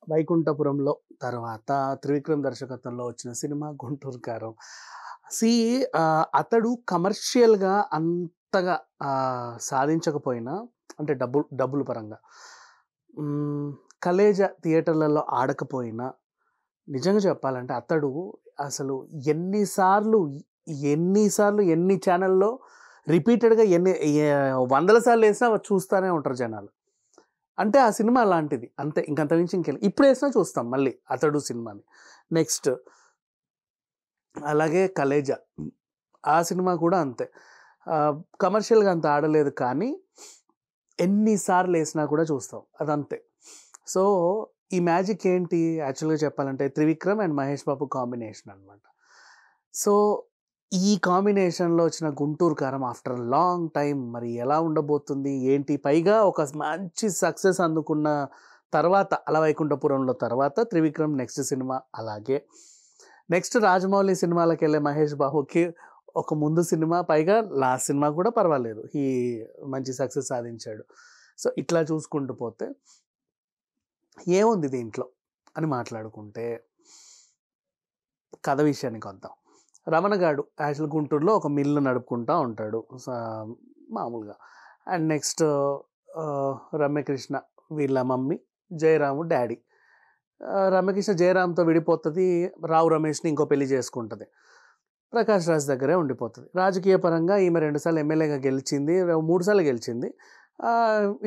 వైకుంఠపురంలో తర్వాత త్రివిక్రమ్ దర్శకత్వంలో వచ్చిన సినిమా 'గుంటూరు కారం'. సీ అతడు కమర్షియల్‌గా అంతగా సాధించకపోయినా అంటే డబ్బుల పరంగా. హ్మ్. 'కలేజా' థియేటర్లలో ఆడకపోయినా నిజంగా చెప్పాలంటే అతడు అసలు ఎన్ని ఛానెల్‌లో రిపీటెడ్‌గా వందల సార్లు ఏసినా చూస్తానే ఉంటారు జనాలు. అంటే ఆ సినిమా అలాంటిది. అంతే ఇంకంత మించి ఇప్పుడేసినా చూస్తాం మళ్ళీ 'అతడు' సినిమాని. నెక్స్ట్ అలాగే 'కలేజా' ఆ సినిమా కూడా అంతే. కమర్షియల్‌గా అంత ఆడలేదు కానీ ఎన్ని సార్లేసినా కూడా చూస్తాం. అదంతే. సో, ఈ మ్యాజిక్ ఏంటి యాక్చువల్‌గా చెప్పాలంటే త్రివిక్రమ్ అండ్ మహేష్ బాబు కాంబినేషన్ అనమాట. సో, ఈ కాంబినేషన్‌లో వచ్చిన 'గుంటూరు కారం' ఆఫ్టర్ లాంగ్ టైమ్ మరి ఎలా ఉండబోతుంది? ఏంటి? పైగా ఒక మంచి సక్సెస్ అందుకున్న తర్వాత 'అల వైకుంఠపురంలో' తర్వాత త్రివిక్రమ్ నెక్స్ట్ సినిమా అలాగే. నెక్స్ట్ రాజమౌళి సినిమాలకెళ్ళే మహేష్ బాబుకి ఒక ముందు సినిమా పైగా లాస్ట్ సినిమా కూడా పర్వాలేదు. మంచి సక్సెస్ సాధించాడు. సో, ఇట్లా చూసుకుంటూ పోతే ఏముంది దీంట్లో అని మాట్లాడుకుంటే కథ విషయానికొద్దాం. రమణ గాడు యాక్చువల్ గుంటూరులో ఒక మిల్లు నడుపుకుంటా ఉంటాడు. మామూలుగా. అండ్ నెక్స్ట్ రమ్యకృష్ణ వీళ్ళ మమ్మీ, జయరాము డ్యాడీ. రమ్యకృష్ణ జయరామ్‌తో విడిపోతది. రావు రమేష్‌ని ఇంకో పెళ్లి చేసుకుంటది. ప్రకాష్ రాజ్ దగ్గరే ఉండిపోతది. రాజకీయ పరంగా ఈమె 2 సార్లు ఎమ్మెల్యేగా గెలిచింది. 3 సార్లు గెలిచింది.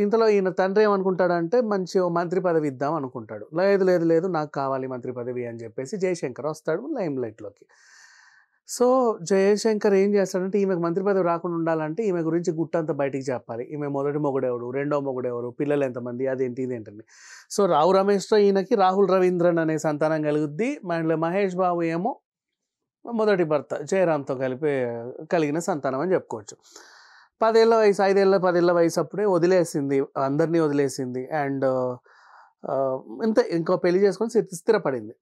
ఇంతలో ఈయన తండ్రి ఏమనుకుంటాడంటే మంచి మంత్రి పదవి ఇద్దాం అనుకుంటాడు. లేదు నాకు కావాలి మంత్రి పదవి అని చెప్పేసి జయశంకర్ వస్తాడు లైమ్‌లైట్‌లోకి. సో, జయశంకర్ ఏం చేస్తాడంటే ఈమెకు మంత్రి పదవి రాకుండా ఉండాలంటే ఈమె గురించి గుట్టంతా బయటికి చెప్పాలి. ఈమె మొదటి మొగుడెవడు, రెండో మొగుడెవరు, పిల్లలు ఎంతమంది, అదేంటి ఇదేంటని. సో, రావు రమేష్‌తో ఈయనకి రాహుల్ రవీంద్రన్ అనే సంతానం కలుగుద్ది. మళ్ళీ మహేష్ బాబు ఏమో మొదటి భర్త జయరామ్‌తో కలిగిన సంతానం అని చెప్పుకోవచ్చు. 10 ఏళ్ల వయసు, 10 ఏళ్ల వయసు అప్పుడే వదిలేసింది. అందరిని వదిలేసింది. అండ్ ఇంతే ఇంకో పెళ్లి చేసుకొని స్థిరపడింది.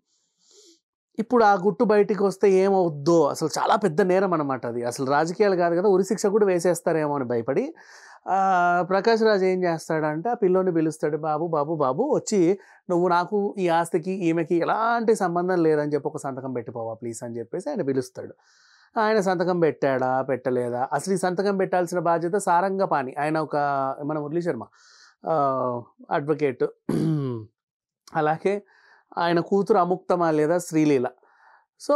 ఇప్పుడు ఆ గుట్టు బయటికొస్తే ఏమవుద్దో అసలు చాలా పెద్ద నేరం అనమాట అది. అసలు రాజకీయాలు కాదు కదా! ఉరిశిక్ష కూడా వేసేస్తారేమో అని భయపడి ప్రకాష్ రాజ్ ఏం చేస్తాడంటే ఆ పిల్లోడిని పిలుస్తాడు. బాబు వచ్చి నువ్వు నాకు ఈ ఆస్తికి ఈమెకి ఎలాంటి సంబంధం లేదని చెప్పి ఒక సంతకం పెట్టిపోవా ప్లీజ్ అని చెప్పేసి ఆయన పిలుస్తాడు. ఆయన సంతకం పెట్టాడా? పెట్టలేదా? అసలు ఈ సంతకం పెట్టాల్సిన బాధ్యత సారంగపాణి. ఆయన మన మురళీ శర్మ అడ్వకేట్. అలాగే ఆయన కూతురు అముక్తమాల్యద శ్రీలీల. సో,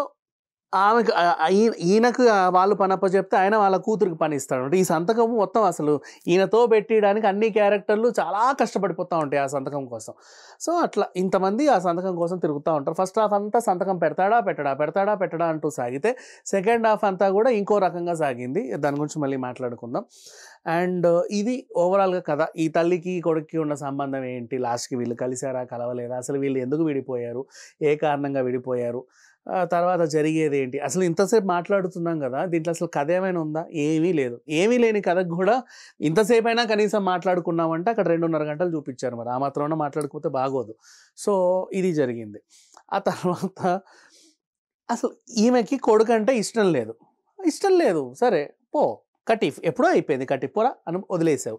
ఆమెకు ఈయనకు వాళ్ళు పనప్పచెప్తే ఆయన వాళ్ళ కూతురికి పని ఇస్తాడు. ఈ సంతకం మొత్తం అసలు ఈయనతో పెట్టియడానికి అన్ని క్యారెక్టర్లు చాలా కష్టపడిపోతా ఉంటాయి ఆ సంతకం కోసం. సో, అట్లా ఇంతమంది ఆ సంతకం కోసం తిరుగుతా ఉంటారు. ఫస్ట్ హాఫ్ అంతా సంతకం పెడతాడా? పెట్టడా? అంటూ సాగితే సెకండ్ హాఫ్ అంతా కూడా ఇంకో రకంగా సాగింది. దాని గురించి మళ్ళీ మాట్లాడుకుందాం. అండ్ ఇది ఓవరాల్‌గా కథ. ఈ తల్లికి, కొడుక్కి ఉన్న సంబంధం ఏంటి? లాస్ట్‌కి వీళ్ళు కలిసారా? కలవలేదా? అసలు వీళ్ళు ఎందుకు విడిపోయారు? ఏ కారణంగా విడిపోయారు? తర్వాత జరిగేదేంటి? అసలు ఇంతసేపు మాట్లాడుతున్నాం గదా! దీంట్లో అసలు కథ ఏమైనా ఉందా? ఏమీ లేదు. ఏమీ లేని కథకు గూడా ఇంతసేపైనా కనీసం మాట్లాడుకున్నామంటే అక్కడ 2:30 గంటలు చూపిచ్చారు మరి. ఆ మాత్రాన మాట్లాడకపోతే బాగోదు. సో, ఇది జరిగింది. ఆ తర్వాత అసలు ఈమెకి కొడుకంటే ఇష్టం లేదు. ఇష్టం లేదు. సరే పో కటీఫ్. ఎప్పుడో అయిపోయింది కటీఫ్. పోరా అని వదిలేసావు.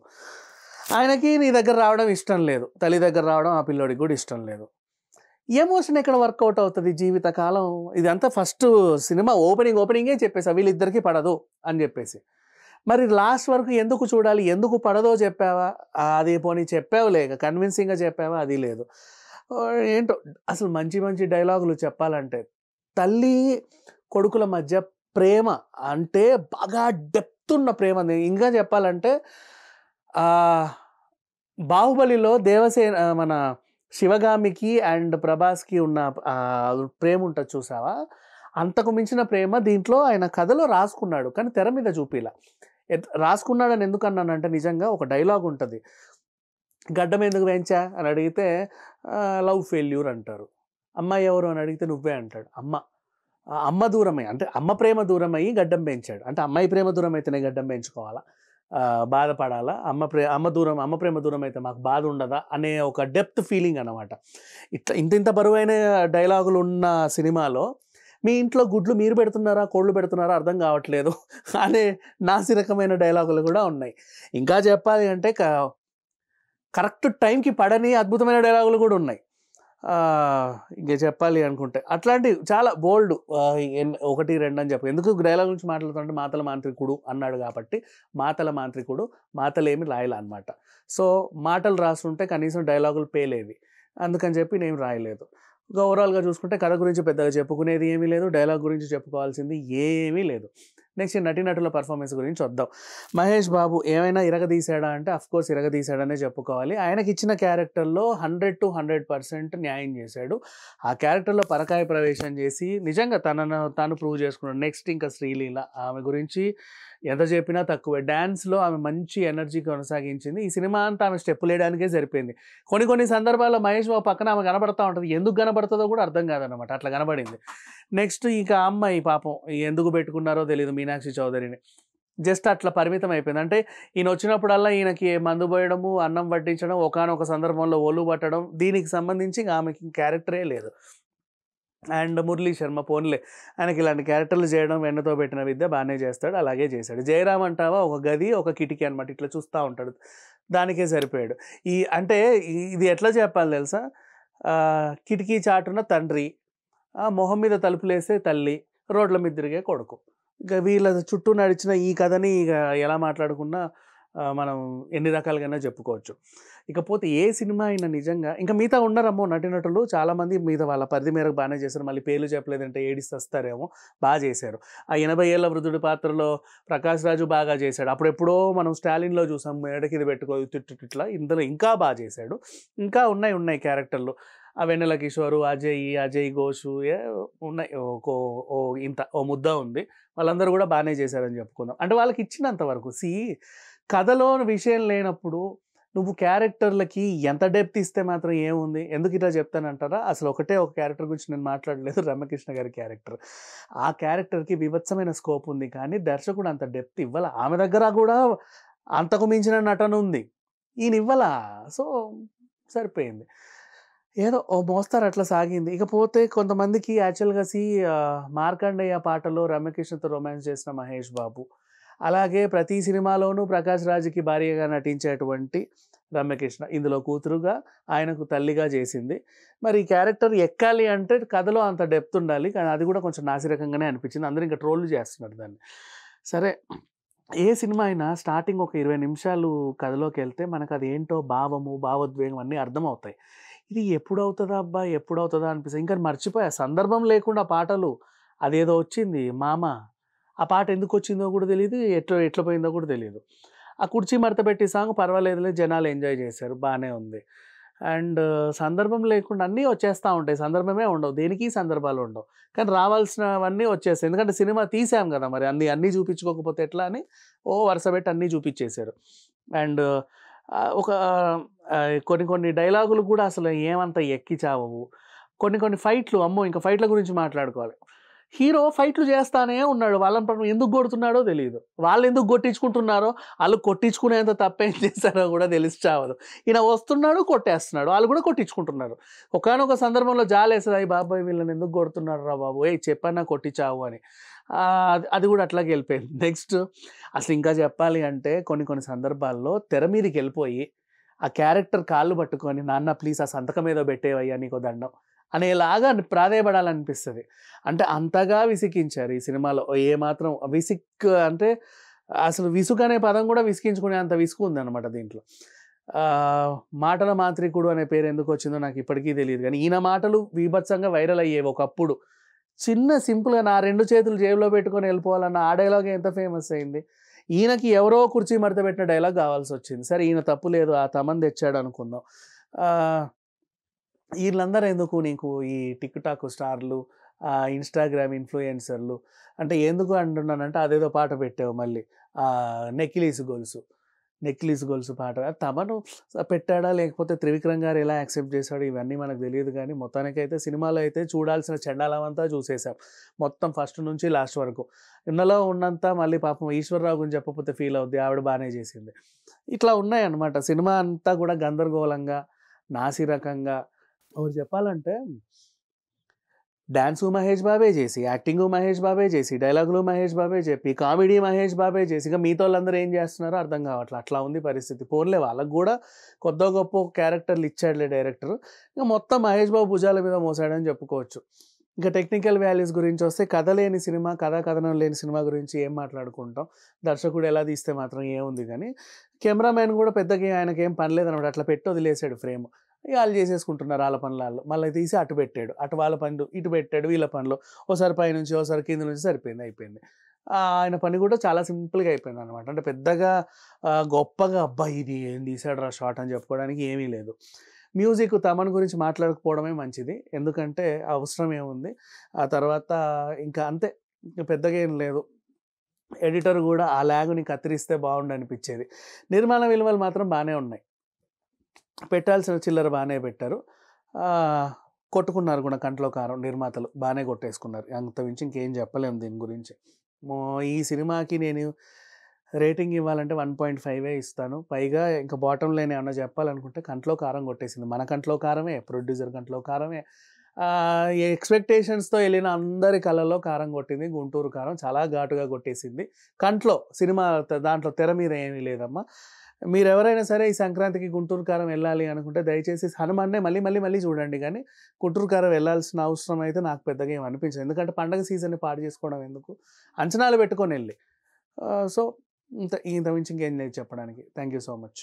ఆయనకి నీ దగ్గర రావడం ఇష్టం లేదు. తల్లి దగ్గర రావడం ఆ పిల్లోడికి గూడా ఇష్టం లేదు. ఎమోషన్ ఎక్కడ వర్కౌట్ అవుతది జీవితకాలం? ఇదంతా ఫస్ట్ సినిమా ఓపెనింగే చెప్పేసా వీళ్ళిద్దరికీ పడదు అని జెప్పేసి. మరి లాస్ట్ వరకు ఎందుకు చూడాలి? ఎందుకు పడదో చెప్పావా? అది పోనీ చెప్పావులే కన్విన్సింగ్‌గా చెప్పావా? అది లేదు. ఏంటో అసలు మంచి డైలాగులు చెప్పాలంటే తల్లి, కొడుకుల మధ్య ప్రేమ అంటే బాగా డెప్త్ ఉన్న ప్రేమ. ఇంకా చెప్పాలంటే 'బాహుబలిలో' మన శివగామికి అండ్ ప్రభాస్‌కి ఉన్న ప్రేమ ఉంటది చూసావా? అంతకు మించిన ప్రేమ దీంట్లో ఆయన కథలో రాసుకున్నాడు. కానీ తెర మీద చూపియలా. రాసుకున్నాడని ఎందుకన్నానంటే నిజంగా ఒక డైలాగ్ ఉంటది. గడ్డం ఎందుకు పెంచా అని అడిగితే లవ్ ఫెయిల్యూర్ అంటారు. అమ్మాయి ఎవరు అని అడిగితే నువ్వే అంటాడు. అమ్మ దూరమై అంటే అమ్మ ప్రేమ దూరమయ్యి గడ్డం పెంచాడు. అంటే అమ్మాయి ప్రేమ దూరం అయితేనే గడ్డం పెంచుకోవాలా? బాధపడాలా? అమ్మ ప్రేమ దూరం అయితే మాకు బాధ ఉండదా? అనే ఒక డెప్త్ ఫీలింగ్ అనమాట. ఇంత బరువైన డైలాగులు ఉన్న సినిమాలో మీ ఇంట్లో గుడ్లు మీరు పెడుతున్నారా? కోళ్ళు పెడుతున్నారా? అర్థం కావట్లేదు అనే నాసిరకమైన డైలాగులు కూడా ఉన్నాయి. ఇంకా చెప్పాలి అంటే కరెక్ట్ టైంకి పడని అద్భుతమైన డైలాగులు కూడా ఉన్నాయి. ఇంక చెప్పాలి అనుకుంటే అట్లాంటివి చాలా బోల్డ్ 1, 2 అని చెప్పు. ఎందుకు డైలాగ్ గురించి మాట్లాడుతుంటే మాటల మాంత్రికుడు అన్నాడు కాబట్టి మాటల మాంత్రికుడు మాటలేమి రాయలే అనమాట. సో మాటలు రాస్తుంటే కనీసం డైలాగులు పేలేవి. అందుకని చెప్పి నేను రాయలేదు. ఇంకా ఓవరాల్‌గా చూసుకుంటే కథ గురించి పెద్దగా చెప్పుకునేది ఏమీ లేదు. డైలాగ్ గురించి చెప్పుకోవాల్సింది ఏమీ లేదు. నెక్స్ట్ నటీనటుల పెర్ఫార్మెన్స్ గురించి వద్దాం. మహేష్ బాబు ఏమైనా ఇరగదీశాడా అంటే అఫ్‌కోర్స్ ఇరగదీశాడనే చెప్పుకోవాలి. ఆయనకిచ్చిన క్యారెక్టర్‌లో 100% న్యాయం చేశాడు. ఆ క్యారెక్టర్‌లో పరకాయ ప్రవేశం చేసి నిజంగా తనను తాను ప్రూవ్ చేసుకున్నాడు. నెక్స్ట్ ఇంకా శ్రీలీల ఆమె గురించి ఎంత చెప్పినా తక్కువే. డాన్స్‌లో ఆమె మంచి ఎనర్జీ కొనసాగించింది. ఈ సినిమా అంతా ఆమె స్టెప్పులేయడానికే సరిపోయింది. కొన్ని సందర్భాల్లో మహేష్ బాబు పక్కన ఆమె కనబడతా ఉంటది. ఎందుకు కనబడుతదో కూడా అర్థం కాదనమాట. అట్లా కనబడింది. నెక్స్ట్ ఇక ఆ అమ్మాయి పాపం ఎందుకు పెట్టుకున్నారో తెలీదు మీనాక్షి చౌదరిని. జస్ట్ అట్లా పరిమితం అయిపోయింది. అంటే ఈయన వచ్చినప్పుడల్లా ఈయనకి మందు పోయడము, అన్నం వడ్డించడం, ఒకానొక సందర్భంలో ఒళ్ళు పట్టడం, దీనికి సంబంధించి ఇంక ఆమెకి క్యారెక్టరే లేదు. అండ్ మురళీ శర్మ పోన్లే ఆయనకి ఇలాంటి క్యారెక్టర్లు చేయడం వెన్నతో పెట్టిన విద్య బాగానే చేస్తాడు. అలాగే చేశాడు. జయరామ్ అంటావా ఒక గది, ఒక కిటికీ అనమాట. ఇట్లా చూస్తా ఉంటాడు. దానికే సరిపోయాడు. అంటే ఇది ఎట్లా చెప్పాలి తెలుసా? కిటికీ చాటున తండ్రి, మొహం మీద తలుపులేసే తల్లి, రోడ్ల మీద తిరిగే కొడుకు. ఇక వీళ్ళ చుట్టూ నడిచిన ఈ కథని ఇక ఎలా మాట్లాడుకున్నా మనం ఎన్ని రకాలుగానే చెప్పుకోవచ్చు. ఇకపోతే ఏ సినిమా అయినా నిజంగా ఇంకా మిగతా ఉండరమ్మో నటీనటులు చాలామంది మీద వాళ్ళ పరిధి మేరకు బాగానే చేశారు. మళ్ళీ పేర్లు చెప్పలేదంటే ఏడిసి వస్తారేమో. బాగా చేశారు. ఆ 80 ఏళ్ల వృద్ధుడి పాత్రలో ప్రకాష్ రాజు బాగా చేశాడు. అప్పుడెప్పుడో మనం స్టాలిన్‌లో చూసాం. మేడకి ఇది పెట్టుకో ఇట్లా. ఇందులో ఇంకా బాగా చేశాడు. ఇంకా ఉన్నాయి క్యారెక్టర్లు. ఆ వెన్నెల కిషోరు, అజయ్ ఘోషు ఉన్నాయి. ఓ ఇంత ఓ ముద్ద ఉంది. వాళ్ళందరూ కూడా బాగానే చేశారని చెప్పుకుందాం. అంటే వాళ్ళకి ఇచ్చినంత వరకు. కథలో విషయం లేనప్పుడు నువ్వు క్యారెక్టర్లకి ఎంత డెప్త్ ఇస్తే మాత్రం ఏముంది? ఎందుకు ఇట్లా చెప్తానంటారా? అసలు ఒక క్యారెక్టర్ గురించి నేను మాట్లాడలేదు. రమ్యకృష్ణ గారి క్యారెక్టర్. ఆ క్యారెక్టర్‌కి బీభత్సమైన స్కోప్ ఉంది. కానీ దర్శకుడు అంత డెప్త్ ఇవ్వల. ఆమె దగ్గర కూడా అంతకు మించిన నటన ఉంది. ఈయన ఇవ్వల. సో సరిపోయింది. ఏదో ఓ మోస్తరు అట్లా సాగింది. ఇకపోతే కొంతమందికి యాక్చువల్‌గా మార్కండేయ పాటలో రమ్యకృష్ణతో రొమాన్స్ చేసిన మహేష్ బాబు. అలాగే ప్రతి సినిమాలోనూ ప్రకాష్ రాజ్‌కి భార్యగా నటించేటువంటి రమ్యకృష్ణ. ఇందులో కూతురుగా, ఆయనకు తల్లిగా చేసింది. మరి ఈ క్యారెక్టర్ ఎక్కాలి అంటే కథలో అంత డెప్త్ ఉండాలి. కానీ అది కూడా కొంచెం నాసిరకంగానే అనిపించింది. అందరూ ఇంకా ట్రోల్లు చేస్తున్నారు దాన్ని. సరే ఏ సినిమా అయినా స్టార్టింగ్ ఒక 20 నిమిషాలు కథలోకెళ్తే మనకది ఏంటో భావము, భావోద్వేగం అన్నీ అర్థమవుతాయి. ఇది ఎప్పుడవుతదా అనిపిస్తది. ఇంకా మర్చిపోయా. సందర్భం లేకుండా పాటలు అదేదో వచ్చింది 'మామ' ఆ పాట ఎందుకొచ్చిందో కూడా తెలీదు. ఎట్లా పోయిందో కూడా తెలీదు. ఆ 'కుర్చీ మడతపెట్టి' సాంగ్ పర్వాలేదులే జనాలు ఎంజాయ్ చేశారు. బానే ఉంది. అండ్ సందర్భం లేకుండా అన్నీ వచ్చేస్తా ఉంటాయి. సందర్భమే ఉండవు. దేనికి సందర్భాలుండవు. కానీ రావాల్సినవన్నీ వచ్చేస్తాయి. ఎందుకంటే సినిమా తీసాం గదా! మరి అన్నీ చూపించుకోకపోతే ఎట్లా అని వరుసబెట్టి అన్నీ చూపించేశారు. అండ్ ఒక కొన్ని డైలాగులు కూడా అసలు ఏమంత ఎక్కి చావవు. కొన్ని ఫైట్‌లు అమ్మో! ఇంక ఫైట్‌ల గురించి మాట్లాడుకోవాలి. హీరో ఫైట్‌లు చేస్తానే ఉన్నాడు. వాళ్ళని పాపం ఎందుకు కొడుతున్నాడో తెలీదు. వాళ్ళెందుకు కొట్టించుకుంటున్నారో, ఆళ్ళు కొట్టించుకునేంత తప్పేం చేశారో కూడా తెలిసి చావదు. ఈయన వస్తున్నాడు, కొట్టేస్తున్నాడు. ఆళ్ళు కూడా కొట్టించుకుంటున్నారు. ఒకానొక సందర్భంలో జాలేస్తది. అయ్య బాబోయ్! వీళ్ళని ఎందుకు కొడుతున్నాడురా బాబు! ఏయ్ చెప్పన్నా కొట్టి చావు అని. అది కూడా అట్లాగే వెళ్ళిపోయింది. నెక్స్ట్ అసలు ఇంకా చెప్పాలి అంటే కొన్ని సందర్భాల్లో తెర మీదకెళ్ళిపోయి, ఆ క్యారెక్టర్ కాళ్ళు పట్టుకొని నాన్న ప్లీజ్ ఆ సంతకం ఏదో పెట్టేవయ్యా నీకో దండం అనేలాగా ప్రాధేయపడాలనిపిస్తది. అంటే అంతగా విసిగించారు ఈ సినిమాలో. ఏమాత్రం అంటే అసలు విసుగనే పదం కూడా విసిగించుకునేంత విసుగు ఉందనమాట దీంట్లో. మాటల మాంత్రికుడు అనే పేరు ఎందుకొచ్చిందో నాకు ఇప్పటికీ తెలీదు గానీ, ఈయన మాటలు బీభత్సంగా వైరల్ అయ్యేవి ఒకప్పుడు. చిన్న సింపుల్‌గా నా 2 చేతులు జేబులో పెట్టుకొని ఎళ్ళిపోవాలన్న ఆ డైలాగ్ ఎంత ఫేమస్ అయింది. ఈయనకి ఎవరో కుర్చీ మడత పెట్టిన డైలాగ్ కావాల్సొచ్చింది. సరే ఈయన తప్పు లేదు. ఆ తమన్ తెచ్చాడనుకుందాం. ఆహ్ ఈళ్ళందరూ ఎందుకు నీకు ఈ టిక్ టాక్ స్టార్‌లు, ఇన్‌స్టాగ్రామ్ ఇన్‌ఫ్లుయెన్సర్‌లు అంటే ఎందుకు అంటున్నానంటే అదేదో పాట పెట్టావు మళ్ళీ. 'నెక్కిలీస్ గొలుసు' పాట. తమను పెట్టాడా లేకపోతే త్రివిక్రమ్ గారు ఎలా యాక్సెప్ట్ చేశాడో ఇవన్నీ మనకు తెలీదు గానీ, మొత్తానికైతే సినిమాలో అయితే చూడాల్సిన చెండాలమంతా చూసేసాం. మొత్తం ఫస్ట్ నుంచి లాస్ట్ వరకు. ఇందులో ఉన్నంత మళ్ళీ పాపం ఈశ్వరరావు గురించి చెప్పకపోతే ఫీల్ అవుద్ది. ఆవిడ బానే చేసింది. ఇట్లా ఉన్నాయన్నమాట. సినిమా అంతా కూడా గందరగోళంగా, నాసిరకంగా ఒకటి చెప్పాలంటే డాన్సు మహేష్ బాబే చేసి, యాక్టింగు మహేష్ బాబే చేసి, డైలాగులు మహేష్ బాబే చెప్పి, కామెడీ మహేష్ బాబే చేసి, ఇక మిగతాళ్ళందరూ ఏం చేస్తున్నారో అర్థం కావట్లే. అట్లా ఉంది పరిస్థితి. పోన్లే వాళ్ళకి గూడా కొద్దో గొప్పో క్యారెక్టర్‌లు ఇచ్చాడులే డైరెక్టరు. ఇక మొత్తం మహేష్ బాబు భుజాల మీద మోసాడని చెప్పుకోవచ్చు. ఇక టెక్నికల్ వాల్యూస్ గురించొస్తే కథ లేని సినిమా, కథా కథనం లేని సినిమా గురించి ఏం మాట్లాడుకుంటాం. దర్శకుడు ఎలా తీస్తే మాత్రం ఏముంది గానీ, కెమెరామాన్ గూడా పెద్దగా ఆయనకేం పని లేదనమాట. అట్లా పెట్టి వదిలేసాడు ఫ్రేము. ఇగ ఆళ్ళు చేసేసుకుంటున్నారు ఆళ్ళ పనులు ఆళ్ళు. మళ్ళీ తీసి అటు పెట్టాడు. అటు వాళ్ళ పనులు, ఇటు పెట్టాడు వీళ్ళ పనులు. ఓసారి పైనుంచి, ఓసారి కింద నుంచి సరిపోయింది అయిపోయింది. ఆయన పని కూడా చాలా సింపుల్‌గా అయిపోయిందనమాట. అంటే పెద్దగా గొప్పగా అబ్బా! ఇది ఏం తీసాడురా షాట్ అని చెప్పుకోవడానికి ఏమీ లేదు. మ్యూజిక్ తమన్ గురించి మాట్లాడకపోవడమే మంచిది. ఎందుకంటే అవసరం ఏముంది. ఆ తర్వాత ఇంకా అంతే. ఇంక పెద్దగా ఏం లేదు. ఎడిటర్ గూడా ఆ లాగ్‌ని కత్తిరిస్తే బావుండనిపిచ్చేది. నిర్మాణ విలువలు మాత్రం బానే ఉన్నాయి. పెట్టాల్సిన చిల్లర బానే పెట్టారు. ఆహ్, కొట్టుకున్నారు గూడా కంట్లో కారం నిర్మాతలు. బానే కొట్టేసుకున్నారు. అంతకు మించి ఇంకేం చెప్పలేము దీని గురించి. ఈ సినిమాకి నేను రేటింగ్ ఇవ్వాలంటే 1.5 ఇస్తాను. పైగా ఇంక బాటమ్ లైన్ ఏమన్నా చెప్పాలనుకుంటే కంట్లో కారం కొట్టేసింది. మన కంట్లో కారమే, ప్రొడ్యూసర్ కంట్లో కారమే. ఈ ఎక్స్‌పెక్టేషన్స్‌తో ఎళ్ళిన అందరి కళ్ళలో కారం కొట్టింది. గుంటూరు కారం చాలా ఘాటుగా కొట్టేసింది. కంట్లో సినిమా దాంట్లో తెర మీద ఏమీ లేదమ్మా. మీరెవరైనా సరే ఈ సంక్రాంతికి గుంటూరు కారం వెళ్ళాలి అనుకుంటే దయచేసి హనుమాన్‌నే మళ్ళీ చూడండి గానీ, గుంటూరు కారం వెళ్ళాల్సిన అవసరం అయితే నాకు పెద్దగా ఏమి అనిపించదు. ఎందుకంటే పండగ సీజన్‌ని పాడు చేసుకోవడం ఎందుకు? అంచనాలు పెట్టుకొనెళ్ళి. సో, ఇంతకు మించి ఇంకేం లేదు చెప్పడానికి. Thank you so much.